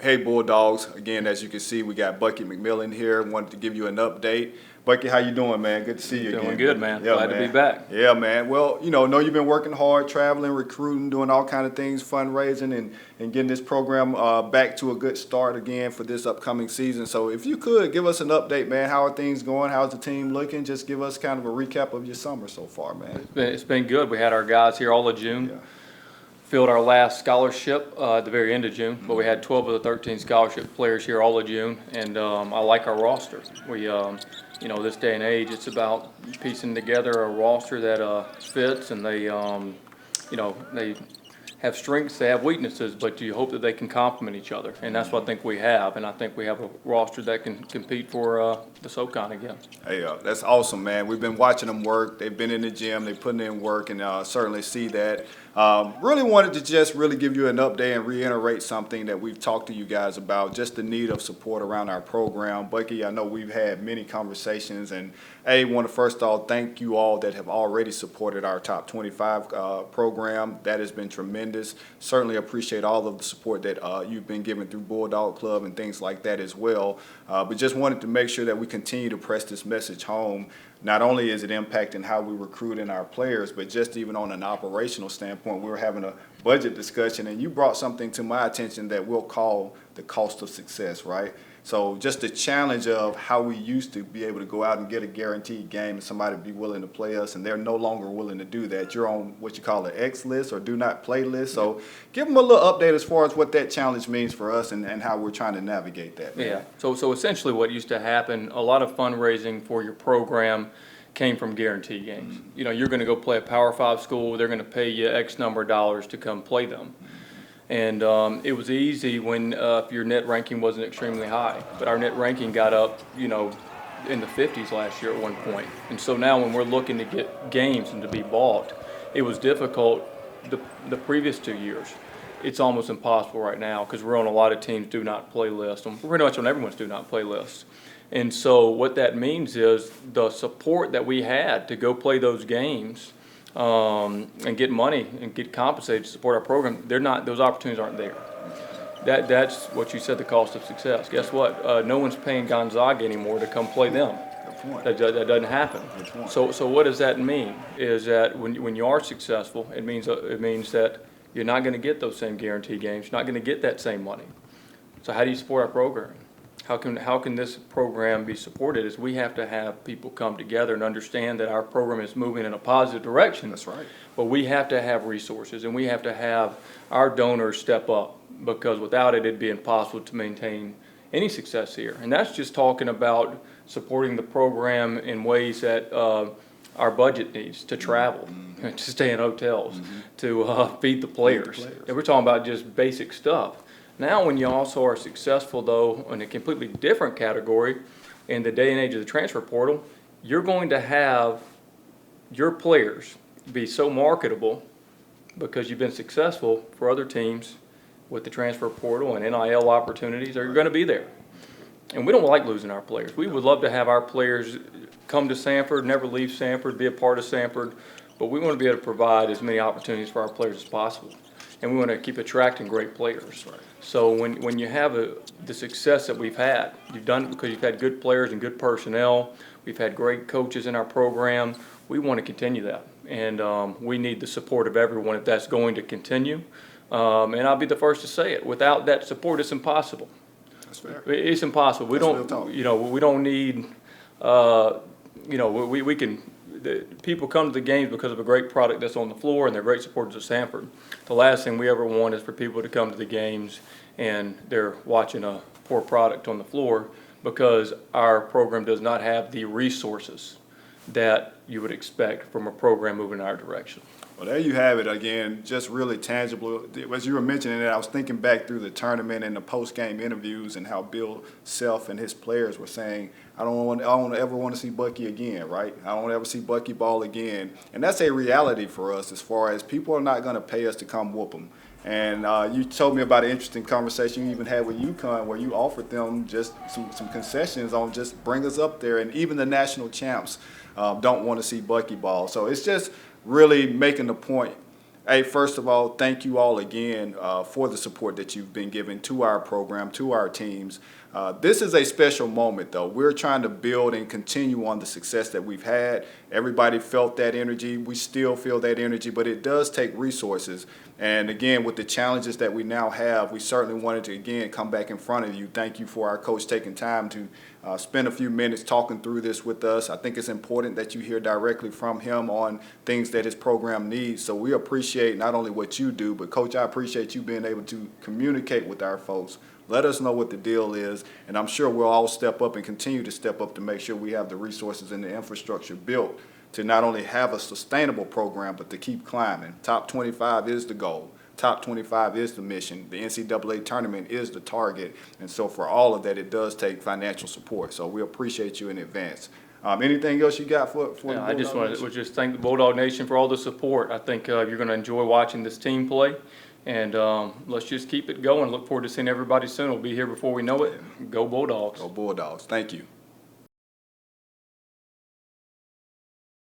Hey Bulldogs, again, as you can see, we got Bucky McMillan here. Wanted to give you an update. Bucky, how you doing, man? Good to see you again. Doing good, man. Yeah, Glad man. to be back. Yeah, man. Well, know you've been working hard, traveling, recruiting, doing all kind of things, fundraising, and getting this program back to a good start again for this upcoming season. So if you could, give us an update, man. How are things going? How's the team looking? Just give us kind of a recap of your summer so far, man. It's been good. We had our guys here all of June. Yeah. Filled our last scholarship at the very end of June, but we had 12 of the 13 scholarship players here all of June, and I like our roster. We, this day and age, it's about piecing together a roster that fits, and they have strengths, they have weaknesses, but you hope that they can complement each other, and that's what I think we have, and I think we have a roster that can compete for the SoCon again. Hey, that's awesome, man. We've been watching them work. They've been in the gym. They're putting in work, and certainly see that. Really wanted to just really give you an update and reiterate something that we've talked to you guys about, just the need of support around our program. Bucky, I know we've had many conversations, and want to first off thank you all that have already supported our Top 25 program. That has been tremendous. Certainly appreciate all of the support that you've been giving through Bulldog Club and things like that as well. But just wanted to make sure that we continue to press this message home. Not only is it impacting how we recruit in our players, but just even on an operational standpoint, we were having a budget discussion, and you brought something to my attention that we'll call the cost of success, right? So just the challenge of how we used to be able to go out and get a guaranteed game and somebody be willing to play us, and they're no longer willing to do that. You're on what you call an X list or do not play list. So give them a little update as far as what that challenge means for us and how we're trying to navigate that. Man. Yeah, so essentially what used to happen, a lot of fundraising for your program came from guarantee games. Mm-hmm. You're going to go play a Power 5 school, they're going to pay you X number of dollars to come play them. And it was easy when if your net ranking wasn't extremely high. But our net ranking got up, in the 50s last year at one point. And so now when we're looking to get games and to be bought, it was difficult the previous 2 years. It's almost impossible right now because we're on a lot of teams' do not play list. We're pretty much on everyone's do not play list. And so what that means is the support that we had to go play those games and get money and get compensated to support our program, those opportunities aren't there. That's what you said, the cost of success. Guess what? No one's paying Gonzaga anymore to come play them. That doesn't happen. So what does that mean? Is that when you are successful, it means that you're not going to get those same guarantee games. You're not going to get that same money. So how do you support our program? How can this program be supported? Is we have to have people come together and understand that our program is moving in a positive direction. That's right. But we have to have resources, and we have to have our donors step up, because without it, it'd be impossible to maintain any success here. And that's just talking about supporting the program in ways that our budget needs to travel, to stay in hotels, to feed the players. And we're talking about just basic stuff. Now, when you also are successful, though, in a completely different category, in the day and age of the transfer portal, you're going to have your players be so marketable because you've been successful for other teams with the transfer portal and NIL opportunities. They're going to be there. And we don't like losing our players. We would love to have our players come to Sanford, never leave Sanford, be a part of Sanford, but we want to be able to provide as many opportunities for our players as possible. And we want to keep attracting great players. Right. So when you have the success that we've had, you've done it because you've had good players and good personnel. We've had great coaches in our program. We want to continue that. And we need the support of everyone if that's going to continue. And I'll be the first to say it. Without that support, it's impossible. That's fair. It's impossible. We don't need, we can. People come to the games because of a great product that's on the floor, and they're great supporters of Sanford. The last thing we ever want is for people to come to the games and they're watching a poor product on the floor, because our program does not have the resources that you would expect from a program moving in our direction. Well, there you have it again, just really tangible. As you were mentioning it, I was thinking back through the tournament and the post-game interviews and how Bill Self and his players were saying, I don't ever want to see Bucky again, right? I don't ever see Bucky ball again. And that's a reality for us, as far as people are not going to pay us to come whoop them. And you told me about an interesting conversation you even had with UConn, where you offered them just some concessions on just bring us up there. And even the national champs don't want to see Bucky ball. So it's just really making the point Hey, first of all, thank you all again for the support that you've been giving to our program, to our teams. This is a special moment, though. We're trying to build and continue on the success that we've had. Everybody felt that energy. We still feel that energy, but it does take resources. And again, with the challenges that we now have, we certainly wanted to, again, come back in front of you. Thank you for our coach taking time to spend a few minutes talking through this with us. I think it's important that you hear directly from him on things that his program needs. So we appreciate not only what you do, but Coach, I appreciate you being able to communicate with our folks. Let us know what the deal is, and I'm sure we'll all step up and continue to step up to make sure we have the resources and the infrastructure built to not only have a sustainable program, but to keep climbing. Top 25 is the goal. Top 25 is the mission. The NCAA tournament is the target. And so for all of that, it does take financial support. So we appreciate you in advance. Anything else you got for the I just Bulldog want Nation? to just thank the Bulldog Nation for all the support. I think you're going to enjoy watching this team play. And let's just keep it going. Look forward to seeing everybody soon. We'll be here before we know it. Go Bulldogs. Go Bulldogs. Thank you.